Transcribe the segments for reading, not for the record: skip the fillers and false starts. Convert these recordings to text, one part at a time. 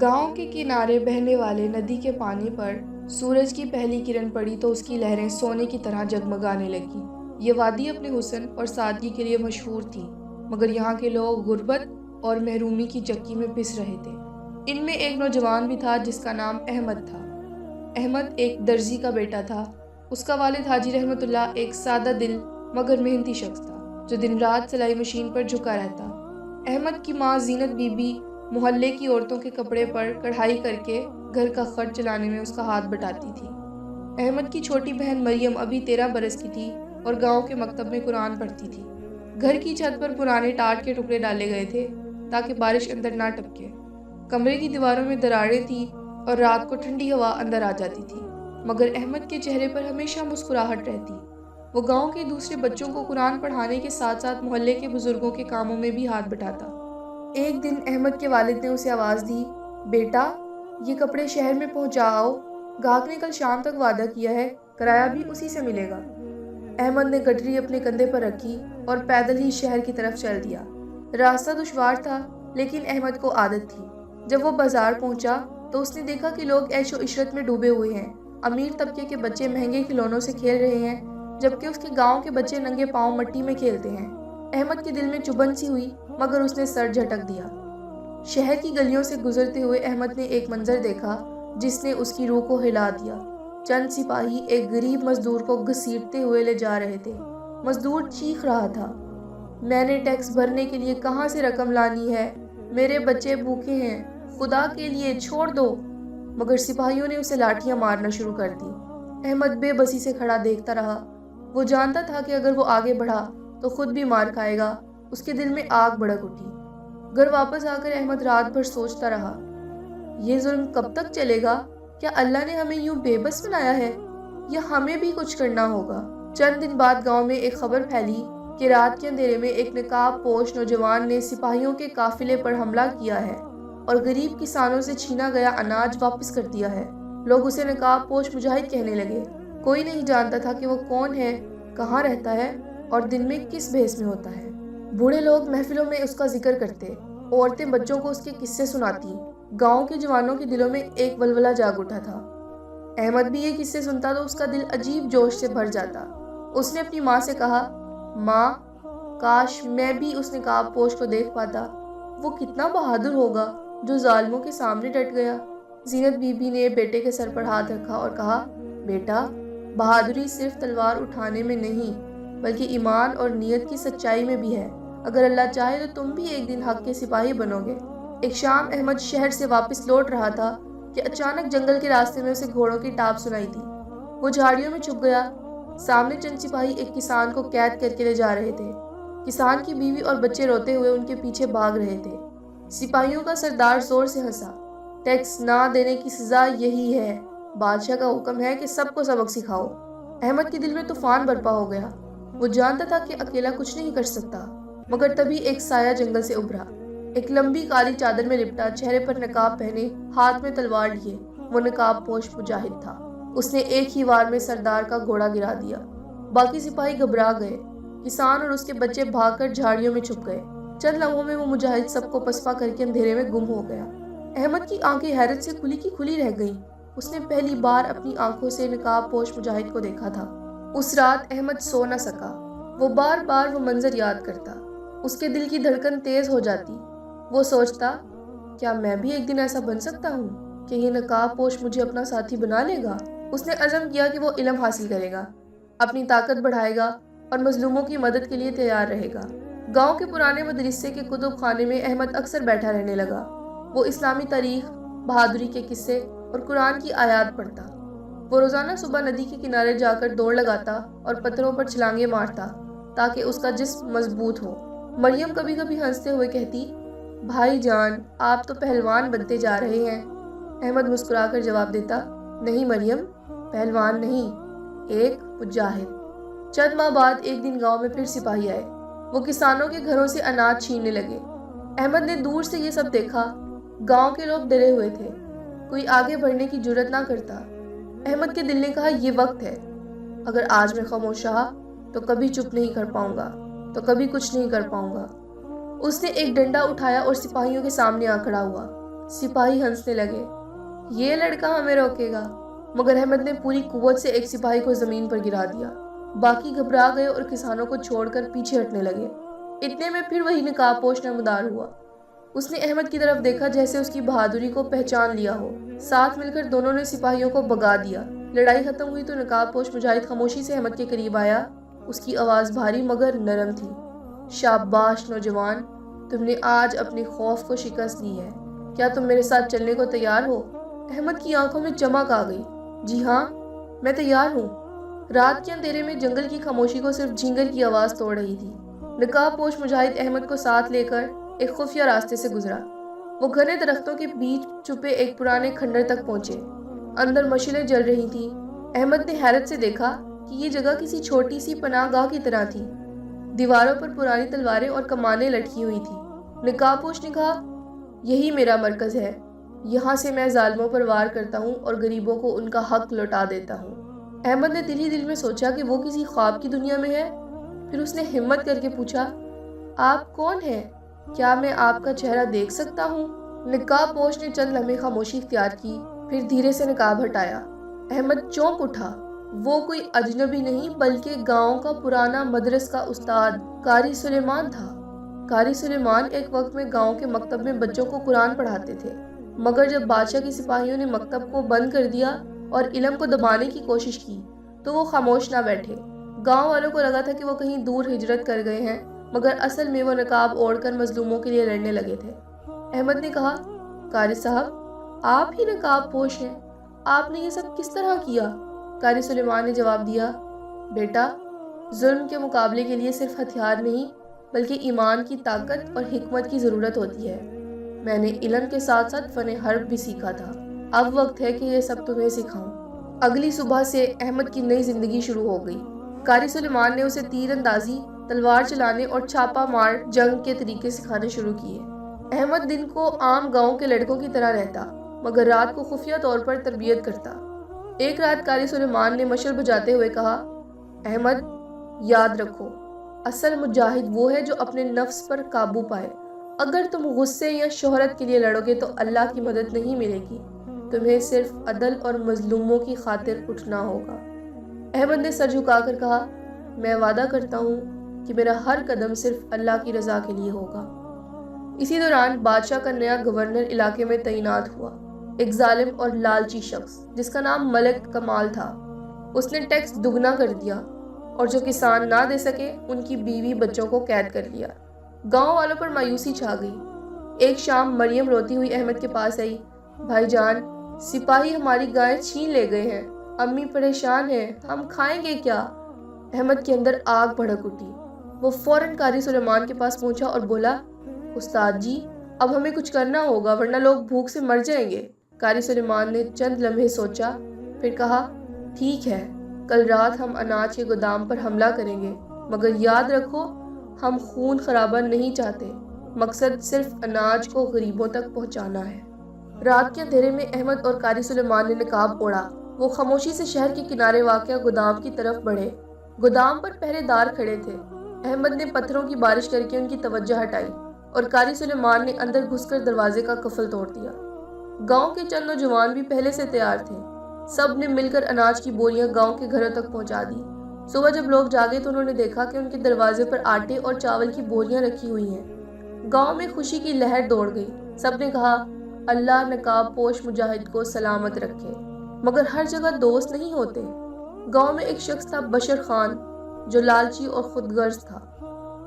گاؤں کے کنارے بہنے والے ندی کے پانی پر سورج کی پہلی کرن پڑی تو اس کی لہریں سونے کی طرح جگمگانے لگی۔ یہ وادی اپنے حسن اور سادگی کے لیے مشہور تھی، مگر یہاں کے لوگ غربت اور محرومی کی چکی میں پس رہے تھے۔ ان میں ایک نوجوان بھی تھا جس کا نام احمد تھا۔ احمد ایک درزی کا بیٹا تھا۔ اس کا والد حاجی رحمت اللہ ایک سادہ دل مگر محنتی شخص تھا جو دن رات سلائی مشین پر جھکا رہتا۔ احمد کی ماں زینت بی بی محلے کی عورتوں کے کپڑے پر کڑھائی کر کے گھر کا خرچ چلانے میں اس کا ہاتھ بٹاتی تھی۔ احمد کی چھوٹی بہن مریم ابھی 13 برس کی تھی اور گاؤں کے مکتب میں قرآن پڑھتی تھی۔ گھر کی چھت پر پرانے ٹاٹ کے ٹکڑے ڈالے گئے تھے تاکہ بارش اندر نہ ٹپکے۔ کمرے کی دیواروں میں دراڑیں تھیں اور رات کو ٹھنڈی ہوا اندر آ جاتی تھی، مگر احمد کے چہرے پر ہمیشہ مسکراہٹ رہتی۔ وہ گاؤں کے دوسرے بچوں کو قرآن پڑھانے کے ساتھ ساتھ محلے کے بزرگوں کے کاموں میں بھی ہاتھ بٹاتا۔ ایک دن احمد کے والد نے اسے آواز دی، بیٹا یہ کپڑے شہر میں پہنچا آؤ، گاہک نے کل شام تک وعدہ کیا ہے، کرایہ بھی اسی سے ملے گا۔ احمد نے گٹری اپنے کندھے پر رکھی اور پیدل ہی شہر کی طرف چل دیا۔ راستہ دشوار تھا لیکن احمد کو عادت تھی۔ جب وہ بازار پہنچا تو اس نے دیکھا کہ لوگ عیش و عشرت میں ڈوبے ہوئے ہیں۔ امیر طبقے کے بچے مہنگے کھلونوں سے کھیل رہے ہیں جبکہ اس کے گاؤں کے بچے ننگے پاؤں مٹی میں کھیلتے ہیں۔ احمد کے دل میں چبھن سی ہوئی مگر اس نے سر جھٹک دیا۔ شہر کی گلیوں سے گزرتے ہوئے احمد نے ایک منظر دیکھا جس نے اس کی روح کو ہلا دیا۔ چند سپاہی ایک غریب مزدور کو گھسیٹتے ہوئے لے جا رہے تھے۔ مزدور چیخ رہا تھا، میں نے ٹیکس بھرنے کے لیے کہاں سے رقم لانی ہے؟ میرے بچے بھوکے ہیں، خدا کے لیے چھوڑ دو۔ مگر سپاہیوں نے اسے لاٹھیاں مارنا شروع کر دی۔ احمد بے بسی سے کھڑا دیکھتا رہا۔ وہ جانتا تھا کہ اگر وہ آگے بڑھا تو خود بھی مار کھائے گا۔ اس کے دل میں آگ بھڑک اٹھی۔ گھر واپس آ کر احمد رات بھر سوچتا رہا، یہ ظلم کب تک چلے گا؟ کیا اللہ نے ہمیں یوں بے بس بنایا ہے یا ہمیں بھی کچھ کرنا ہوگا؟ چند دن بعد گاؤں میں ایک خبر پھیلی کہ رات کے اندھیرے میں ایک نقاب پوش نوجوان نے سپاہیوں کے قافلے پر حملہ کیا ہے اور غریب کسانوں سے چھینا گیا اناج واپس کر دیا ہے۔ لوگ اسے نقاب پوش مجاہد کہنے لگے۔ کوئی نہیں جانتا تھا کہ وہ کون ہے، کہاں رہتا ہے اور دن میں کس بھیس میں ہوتا ہے۔ بوڑھے لوگ محفلوں میں اس کا ذکر کرتے، عورتیں بچوں کو اس کے قصے سناتی۔ گاؤں کے جوانوں کے دلوں میں ایک ولولہ جاگ اٹھا تھا۔ احمد بھی یہ قصے سنتا تو اس کا دل عجیب جوش سے بھر جاتا۔ اس نے اپنی ماں سے کہا، ماں کاش میں بھی اس نقاب پوش کو دیکھ پاتا، وہ کتنا بہادر ہوگا جو ظالموں کے سامنے ڈٹ گیا۔ زینت بی بی نے بیٹے کے سر پر ہاتھ رکھا اور کہا، بیٹا بہادری صرف تلوار اٹھانے میں نہیں بلکہ ایمان اور نیت کی سچائی میں بھی ہے۔ اگر اللہ چاہے تو تم بھی ایک دن حق کے سپاہی بنو گے۔ ایک شام احمد شہر سے واپس لوٹ رہا تھا کہ اچانک جنگل کے راستے میں اسے گھوڑوں کی ٹاپ سنائی دی۔ وہ جھاڑیوں میں چھپ گیا۔ سامنے چند سپاہی ایک کسان کو قید کر کے لے جا رہے تھے۔ کسان کی بیوی اور بچے روتے ہوئے ان کے پیچھے بھاگ رہے تھے۔ سپاہیوں کا سردار زور سے ہنسا، ٹیکس نہ دینے کی سزا یہی ہے، بادشاہ کا حکم ہے کہ سب کو سبق سکھاؤ۔ احمد کے دل میں طوفان برپا ہو گیا۔ وہ جانتا تھا کہ اکیلا کچھ نہیں کر سکتا، مگر تبھی ایک سایہ جنگل سے ابھرا۔ ایک لمبی کالی چادر میں لپٹا، چہرے پر نقاب پہنے، ہاتھ میں تلوار لیے، وہ نقاب پوش مجاہد تھا۔ اس نے ایک ہی وار میں سردار کا گھوڑا گرا دیا۔ باقی سپاہی گھبرا گئے۔ کسان اور اس کے بچے بھاگ کر جھاڑیوں میں چھپ گئے۔ چند لمحوں میں وہ مجاہد سب کو پسپا کر کے اندھیرے میں گم ہو گیا۔ احمد کی آنکھیں حیرت سے کھلی کی کھلی رہ گئیں۔ اس نے پہلی بار اپنی آنکھوں سے نقاب پوش مجاہد کو دیکھا تھا۔ اس رات احمد سو نہ سکا۔ وہ بار بار وہ منظر یاد کرتا۔ اس کے دل کی دھڑکن تیز ہو جاتی۔ وہ سوچتا، کیا میں بھی ایک دن ایسا بن سکتا ہوں کہ یہ نقاب پوش مجھے اپنا ساتھی بنا لے گا؟ اس نے عزم کیا کہ وہ علم حاصل کرے گا، اپنی طاقت بڑھائے گا اور مظلوموں کی مدد کے لیے تیار رہے گا۔ گاؤں کے پرانے مدرسے کے کتب خانے میں احمد اکثر بیٹھا رہنے لگا۔ وہ اسلامی تاریخ، بہادری کے قصے اور قرآن کی آیات پڑھتا۔ وہ روزانہ صبح ندی کے کنارے جا کر دوڑ لگاتا اور پتھروں پر چھلانگیں مارتا تاکہ اس کا جسم مضبوط ہو۔ مریم کبھی کبھی ہنستے ہوئے کہتی، بھائی جان آپ تو پہلوان بنتے جا رہے ہیں۔ احمد مسکرا کر جواب دیتا، نہیں مریم، پہلوان نہیں، ایک مجاہد۔ چند ماہ بعد ایک دن گاؤں میں پھر سپاہی آئے۔ وہ کسانوں کے گھروں سے اناج چھیننے لگے۔ احمد نے دور سے یہ سب دیکھا۔ گاؤں کے لوگ ڈرے ہوئے تھے، کوئی آگے بڑھنے کی جرات نہ کرتا۔ احمد کے دل نے کہا، یہ وقت ہے، اگر آج میں خاموش رہا تو کبھی چپ نہیں کر پاؤں گا، تو کبھی کچھ نہیں کر پاؤں گا۔ اس نے ایک ڈنڈا اٹھایا اور سپاہیوں کے سامنے آ کھڑا ہوا۔ سپاہی ہنسنے لگے۔ یہ لڑکا ہمیں روکے گا؟ مگر احمد نے پوری قوت سے ایک سپاہی کو زمین پر گرا دیا۔ باقی گھبرا گئے اور کسانوں کو چھوڑ کر پیچھے ہٹنے لگے۔ اتنے میں پھر وہی نقاب پوش نمودار ہوا۔ اس نے احمد کی طرف دیکھا جیسے اس کی بہادری کو پہچان لیا ہو۔ ساتھ مل کر دونوں نے سپاہیوں کو بھگا دیا۔ لڑائی ختم ہوئی تو نقاب پوش مجاہد خاموشی سے احمد کے قریب آیا۔ اس کی آواز بھاری مگر نرم تھی۔ شاباش نوجوان، تم نے آج اپنے خوف کو شکست دی ہے۔ کیا تم میرے ساتھ چلنے کو تیار ہو؟ احمد کی آنکھوں میں چمک آ گئی۔ جی ہاں، میں تیار ہوں۔ رات کے اندھیرے میں جنگل کی خاموشی کو صرف جھینگر کی آواز توڑ رہی تھی۔ نقاب پوش مجاہد احمد کو ساتھ لے کر ایک خفیہ راستے سے گزرا۔ وہ گھنے درختوں کے بیچ چھپے ایک پرانے کھنڈر تک پہنچے۔ اندر مشعلیں جل رہی تھیں۔ احمد نے حیرت سے دیکھا کہ یہ جگہ کسی چھوٹی سی پناہ گاہ کی طرح تھی۔ دیواروں پر پرانی تلواریں اور کمانیں لٹکی ہوئی تھیں۔ نقاب پوش نے کہا، یہی میرا مرکز ہے۔ یہاں سے میں ظالموں پر وار کرتا ہوں اور غریبوں کو ان کا حق لوٹا دیتا ہوں۔ احمد نے دل ہی دل میں سوچا کہ وہ کسی خواب کی دنیا میں ہے۔ پھر اس نے ہمت کر کے پوچھا، آپ کون ہیں؟ کیا میں آپ کا چہرہ دیکھ سکتا ہوں؟ نقاب پوش نے چند لمحے خاموشی اختیار کی، پھر دھیرے سے نقاب ہٹایا۔ احمد چونک اٹھا۔ وہ کوئی اجنبی نہیں بلکہ گاؤں کا پرانا مدرس کا استاد قاری سلیمان تھا۔ قاری سلیمان ایک وقت میں گاؤں کے مکتب میں بچوں کو قرآن پڑھاتے تھے، مگر جب بادشاہ کی سپاہیوں نے مکتب کو بند کر دیا اور علم کو دبانے کی کوشش کی تو وہ خاموش نہ بیٹھے۔ گاؤں والوں کو لگا تھا کہ وہ کہیں دور ہجرت کر گئے ہیں، مگر اصل میں وہ نقاب اوڑھ کر مظلوموں کے لیے لڑنے لگے تھے۔ احمد نے کہا، قاری صاحب، آپ ہی نقاب پوش ہیں۔ آپ نے یہ سب کس طرح کیا؟ قاری سلیمان نے جواب دیا، بیٹا، ظلم کے مقابلے کے لیے صرف ہتھیار نہیں بلکہ ایمان کی طاقت اور حکمت کی ضرورت ہوتی ہے۔ میں نے علم کے ساتھ ساتھ فن حرب بھی سیکھا تھا۔ اب وقت ہے کہ یہ سب تمہیں سکھاؤں۔ اگلی صبح سے احمد کی نئی زندگی شروع ہو گئی۔ قاری سلیمان نے اسے تیر اندازی، تلوار چلانے اور چھاپا مار جنگ کے طریقے سکھانے شروع کیے۔ احمد دن کو عام گاؤں کے لڑکوں کی طرح رہتا، مگر رات کو خفیہ طور پر تربیت کرتا۔ ایک رات قاری سلیمان نے مشعل بجاتے ہوئے کہا، احمد، یاد رکھو، اصل مجاہد وہ ہے جو اپنے نفس پر قابو پائے۔ اگر تم غصے یا شہرت کے لیے لڑو گے تو اللہ کی مدد نہیں ملے گی۔ تمہیں صرف عدل اور مظلوموں کی خاطر اٹھنا ہوگا۔ احمد نے سر جھکا کر کہا، میں وعدہ کرتا ہوں کہ میرا ہر قدم صرف اللہ کی رضا کے لیے ہوگا۔ اسی دوران بادشاہ کا نیا گورنر علاقے میں تعینات ہوا، ایک ظالم اور لالچی شخص جس کا نام ملک کمال تھا۔ اس نے ٹیکس دگنا کر دیا اور جو کسان نہ دے سکے ان کی بیوی بچوں کو قید کر لیا۔ گاؤں والوں پر مایوسی چھا گئی۔ ایک شام مریم روتی ہوئی احمد کے پاس آئی، بھائی جان، سپاہی ہماری گائیں چھین لے گئے ہیں، امی پریشان ہیں، ہم کھائیں گے کیا؟ احمد کے اندر آگ بھڑک اٹھی۔ وہ فوراً قاری سلیمان کے پاس پہنچا اور بولا، استاد جی، اب ہمیں کچھ کرنا ہوگا ورنہ لوگ بھوک سے مر جائیں گے۔ قاری سلیمان نے چند لمحے سوچا، پھر کہا، ٹھیک ہے، کل رات ہم اناج کے گودام پر حملہ کریں گے، مگر یاد رکھو، ہم خون خرابہ نہیں چاہتے، مقصد صرف اناج کو غریبوں تک پہنچانا ہے۔ رات کے اندھیرے میں احمد اور قاری سلیمان نے نقاب اوڑھا۔ وہ خاموشی سے شہر کے کنارے واقع گودام کی طرف بڑھے۔ گودام پر پہرے دار کھڑے تھے۔ احمد نے پتھروں کی بارش کر کے ان کی توجہ ہٹائی اور قاری سلیمان نے اندر گھس کر دروازے کا قفل توڑ دیا۔ گاؤں کے چند نوجوان بھی پہلے سے تیار تھے۔ سب نے مل کر اناج کی بوریاں گاؤں کے گھروں تک پہنچا دی۔ صبح جب لوگ جاگے تو انہوں نے دیکھا کہ ان کے دروازے پر آٹے اور چاول کی بوریاں رکھی ہوئی ہیں۔ گاؤں میں خوشی کی لہر دوڑ گئی۔ سب نے کہا، اللہ نقاب پوش مجاہد کو سلامت رکھے۔ مگر ہر جگہ دوست نہیں ہوتے۔ گاؤں میں ایک شخص تھا، بشر خان، جو لالچی اور خود غرض تھا۔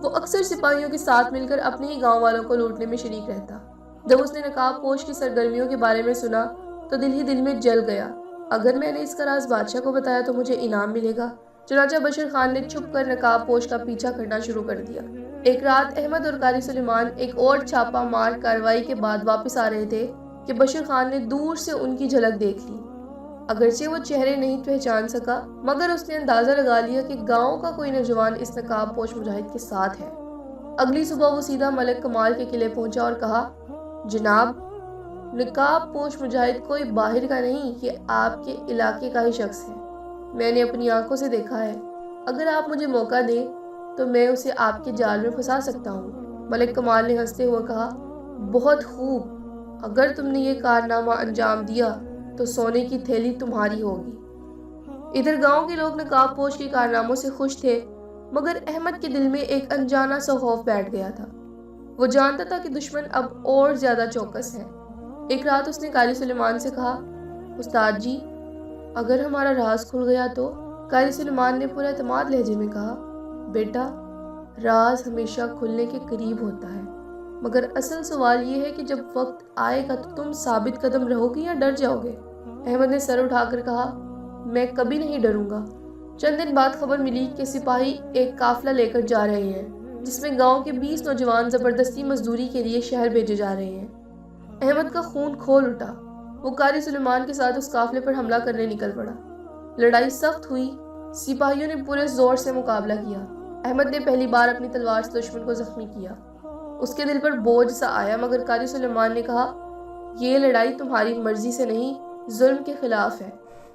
وہ اکثر سپاہیوں کے ساتھ مل کر اپنے ہی گاؤں والوں کو لوٹنے میں شریک رہتا۔ جب اس نے نقاب پوش کی سرگرمیوں کے بارے میں سنا تو دل ہی دل میں جل گیا۔ اگر میں نے اس کا راز بادشاہ کو بتایا تو مجھے انعام ملے گا۔ چنانچہ بشر خان نے چھپ کر نقاب پوش کا پیچھا کرنا شروع کر دیا۔ ایک رات احمد اور قاری سلیمان ایک اور چھاپا مار کارروائی کے بعد واپس آ رہے تھے کہ بشر خان نے دور سے ان کی جھلک دیکھ لی۔ اگرچہ وہ چہرے نہیں پہچان سکا، مگر اس نے اندازہ لگا لیا کہ گاؤں کا کوئی نوجوان اس نقاب پوش مجاہد کے ساتھ ہے۔ اگلی صبح وہ سیدھا ملک کمال کے قلعے پہنچا اور کہا، جناب، نقاب پوش مجاہد کوئی باہر کا نہیں، یہ آپ کے علاقے کا ہی شخص ہے۔ میں نے اپنی آنکھوں سے دیکھا ہے۔ اگر آپ مجھے موقع دیں تو میں اسے آپ کے جال میں پھنسا سکتا ہوں۔ ملک کمال نے ہنستے ہوئے کہا، بہت خوب، اگر تم نے یہ کارنامہ انجام دیا تو سونے کی تھیلی تمہاری ہوگی۔ ادھر گاؤں کے لوگ نقاب پوش کے کارناموں سے خوش تھے، مگر احمد کے دل میں ایک انجانا سا خوف بیٹھ گیا تھا۔ وہ جانتا تھا کہ دشمن اب اور زیادہ چوکس ہے۔ ایک رات اس نے قاری سلیمان سے کہا، استاد جی، اگر ہمارا راز کھل گیا تو؟ قاری سلیمان نے پورا اعتماد لہجے میں کہا، بیٹا، راز ہمیشہ کھلنے کے قریب ہوتا ہے، مگر اصل سوال یہ ہے کہ جب وقت آئے گا تو تم ثابت قدم رہو گے یا ڈر جاؤ گے؟ احمد نے سر اٹھا کر کہا، میں کبھی نہیں ڈروں گا۔ چند دن بعد خبر ملی کہ سپاہی ایک قافلہ لے کر جا رہے ہیں، جس میں گاؤں کے 20 نوجوان زبردستی مزدوری کے لیے شہر بھیجے جا رہے ہیں۔ احمد کا خون کھول اٹھا۔ وہ قاری سلیمان کے ساتھ اس قافلے پر حملہ کرنے نکل پڑا۔ لڑائی سخت ہوئی، سپاہیوں نے پورے زور سے مقابلہ کیا۔ احمد نے پہلی بار اپنی تلوار سے دشمن کو زخمی کیا۔ اس کے دل پر بوجھ سا آیا، مگر قاری سلیمان نے کہا، یہ لڑائی تمہاری مرضی سے نہیں، ظلم کے خلاف ہے۔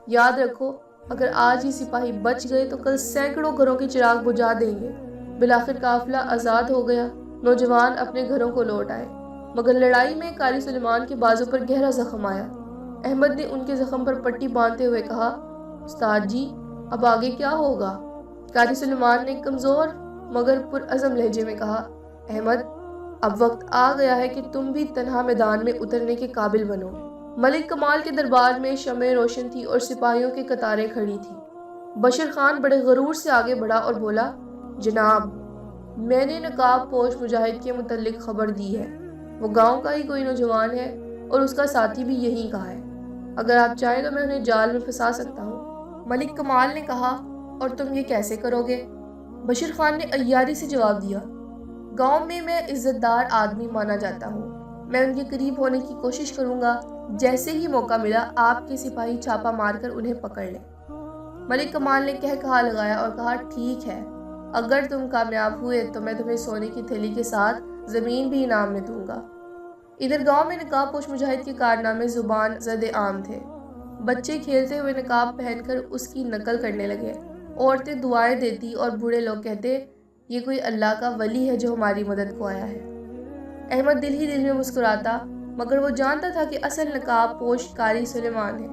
یاد رکھو، اگر آج ہی سپاہی بچ گئے تو کل سینکڑوں گھروں کے چراغ بجھا دیں گے۔ بالآخر قافلہ آزاد ہو گیا، نوجوان اپنے گھروں کو لوٹ آئے، مگر لڑائی میں قاری سلیمان کے بازو پر گہرا زخم آیا۔ احمد نے ان کے زخم پر پٹی باندھتے ہوئے کہا، استاد جی، اب آگے کیا ہوگا؟ قاری سلیمان نے کمزور مگر پرعزم لہجے میں کہا، احمد، اب وقت آ گیا ہے کہ تم بھی تنہا میدان میں اترنے کے قابل بنو۔ ملک کمال کے دربار میں شمعیں روشن تھی اور سپاہیوں کی قطاریں کھڑی تھی۔ بشر خان بڑے غرور سے آگے بڑھا اور بولا، جناب، میں نے نقاب پوش مجاہد کے متعلق خبر دی ہے۔ وہ گاؤں کا ہی کوئی نوجوان ہے اور اس کا ساتھی بھی یہی کا ہے۔ اگر آپ چاہیں تو میں انہیں جال میں پھنسا سکتا ہوں۔ ملک کمال نے کہا، اور تم یہ کیسے کرو گے؟ بشر خان نے عیاری سے جواب دیا، گاؤں میں عزت دار آدمی مانا جاتا ہوں، میں ان کے قریب ہونے کی کوشش کروں گا۔ جیسے ہی موقع ملا آپ کے سپاہی چھاپا مار کر انہیں پکڑ لیں۔ ملک کمال نے کہا لگایا اور کہا، ٹھیک ہے، اگر تم کامیاب ہوئے تو میں تمہیں سونے کی تھیلی کے ساتھ زمین بھی انعام میں دوں گا۔ ادھر گاؤں میں نقاب پوش مجاہد کے کارنامے زبان زد عام تھے۔ بچے کھیلتے ہوئے نقاب پہن کر اس کی نقل کرنے لگے، عورتیں دعائیں دیتی اور بوڑھے لوگ کہتے، یہ کوئی اللہ کا ولی ہے جو ہماری مدد کو آیا ہے۔ احمد دل ہی دل میں مسکراتا، مگر وہ جانتا تھا کہ اصل نقاب پوش قاری سلیمان ہے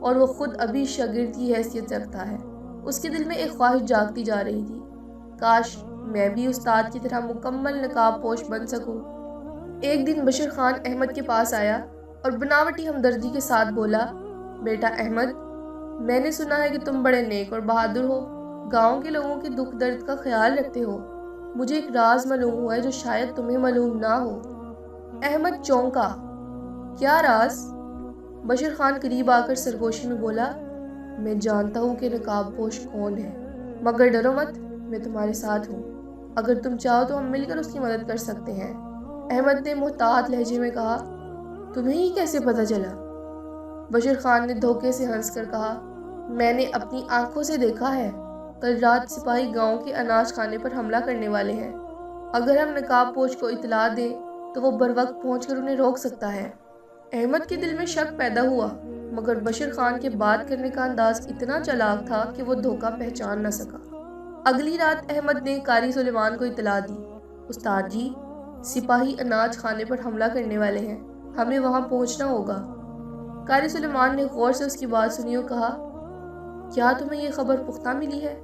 اور وہ خود ابھی شاگرد کی حیثیت رکھتا ہے۔ اس کے دل میں ایک خواہش جاگتی جا رہی تھی، کاش میں بھی استاد کی طرح مکمل نقاب پوش بن سکوں۔ ایک دن بشر خان احمد کے پاس آیا اور بناوٹی ہمدردی کے ساتھ بولا، بیٹا احمد، میں نے سنا ہے کہ تم بڑے نیک اور بہادر ہو، گاؤں کے لوگوں کے دکھ درد کا خیال رکھتے ہو۔ مجھے ایک راز معلوم ہوا ہے جو شاید تمہیں معلوم نہ ہو۔ احمد چونکا، کیا راز؟ بشر خان قریب آ کر سرگوشی میں بولا، میں جانتا ہوں کہ نقاب پوش کون ہے، مگر ڈرو مت، میں تمہارے ساتھ ہوں۔ اگر تم چاہو تو ہم مل کر اس کی مدد کر سکتے ہیں۔ احمد نے محتاط لہجے میں کہا، تمہیں ہی کیسے پتہ چلا؟ بشر خان نے دھوکے سے ہنس کر کہا، میں نے اپنی آنکھوں سے دیکھا ہے، کل رات سپاہی گاؤں کے اناج خانے پر حملہ کرنے والے ہیں۔ اگر ہم نقاب پوش کو اطلاع دیں تو وہ بر وقت پہنچ کر انہیں روک سکتا ہے۔ احمد کے دل میں شک پیدا ہوا، مگر بشر خان کے بات کرنے کا انداز اتنا چالاک تھا کہ وہ دھوکہ پہچان نہ سکا۔ اگلی رات احمد نے قاری سلیمان کو اطلاع دی، استاد جی، سپاہی اناج خانے پر حملہ کرنے والے ہیں، ہمیں وہاں پہنچنا ہوگا۔ قاری سلیمان نے غور سے اس کی بات سنی اور کہا، کیا تمہیں یہ خبر پختہ ملی ہے؟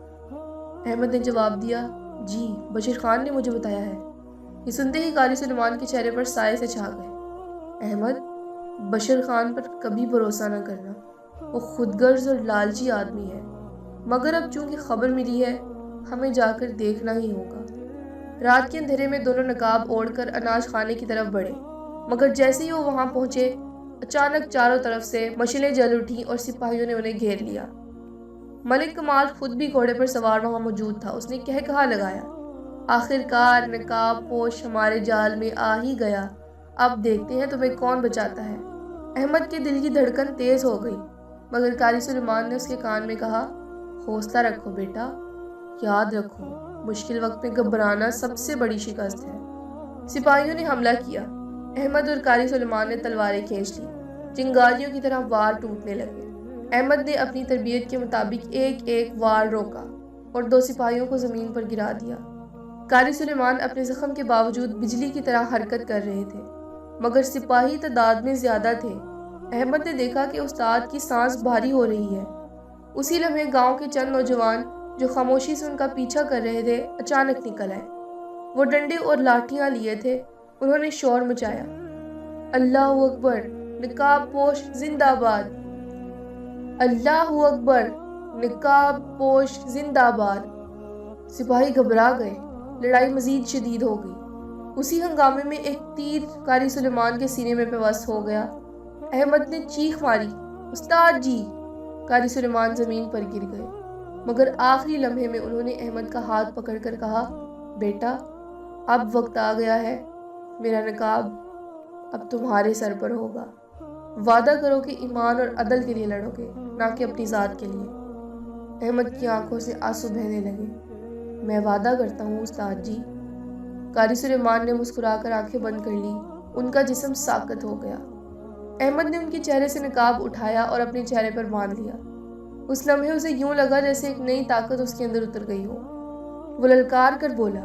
احمد نے جواب دیا، جی، بشر خان نے مجھے بتایا ہے۔ یہ سنتے ہی قاری سلیمان کے چہرے پر سائے سے چھا گئے۔ احمد، بشر خان پر کبھی بھروسہ نہ کرنا، وہ خود غرض اور لالچی آدمی ہے، مگر اب چونکہ خبر ملی ہے، ہمیں جا کر دیکھنا ہی ہوگا۔ رات کے اندھیرے میں دونوں نقاب اوڑھ کر اناج خانے کی طرف بڑھے، مگر جیسے ہی وہ وہاں پہنچے، اچانک چاروں طرف سے مشلیں جل اٹھیں اور سپاہیوں نے انہیں گھیر لیا۔ ملک کمال خود بھی گھوڑے پر سوار وہاں موجود تھا۔ اس نے کہا لگایا، آخر کار نقاب پوش ہمارے جال میں آ ہی گیا، اب دیکھتے ہیں تمہیں کون بچاتا ہے۔ احمد کے دل کی دھڑکن تیز ہو گئی، مگر قاری سلیمان نے اس کے کان میں کہا، حوصلہ رکھو بیٹا، یاد رکھو، مشکل وقت میں گھبرانا سب سے بڑی شکست ہے۔ سپاہیوں نے حملہ کیا۔ احمد اور قاری سلیمان نے تلواریں کھینچ لی، چنگاریوں کی طرح وار ٹوٹنے لگے۔ احمد نے اپنی تربیت کے مطابق ایک ایک وار روکا اور دو سپاہیوں کو زمین پر گرا دیا۔ قاری سلیمان اپنے زخم کے باوجود بجلی کی طرح حرکت کر رہے تھے۔ مگر سپاہی تعداد میں زیادہ تھے۔ احمد نے دیکھا کہ استاد کی سانس بھاری ہو رہی ہے۔ اسی لمحے گاؤں کے چند نوجوان جو خاموشی سے ان کا پیچھا کر رہے تھے اچانک نکل آئے۔ وہ ڈنڈے اور لاٹھیاں لیے تھے۔ انہوں نے شور مچایا، اللہ اکبر، نقاب پوش زندہ باد! اللہ اکبر، نقاب پوش زندہ باد! سپاہی گھبرا گئے۔ لڑائی مزید شدید ہو گئی۔ اسی ہنگامے میں ایک تیر قاری سلیمان کے سینے میں پیوست ہو گیا۔ احمد نے چیخ ماری، استاد جی! قاری سلیمان زمین پر گر گئے، مگر آخری لمحے میں انہوں نے احمد کا ہاتھ پکڑ کر کہا، بیٹا، اب وقت آ گیا ہے، میرا نقاب اب تمہارے سر پر ہوگا۔ وعدہ کرو کہ ایمان اور عدل کے لیے لڑو گے، نہ کہ اپنی ذات کے لیے۔ احمد کی آنکھوں سے آنسو بہنے لگے۔ میں وعدہ کرتا ہوں استاد جی۔ قاری سلیمان نے مسکرا کر آنکھیں بند کر لی۔ ان کا جسم ساکت ہو گیا۔ احمد نے ان کے چہرے سے نقاب اٹھایا اور اپنے چہرے پر باندھ لیا۔ اس لمحے اسے یوں لگا جیسے ایک نئی طاقت اس کے اندر اتر گئی ہو۔ وہ للکار کر بولا،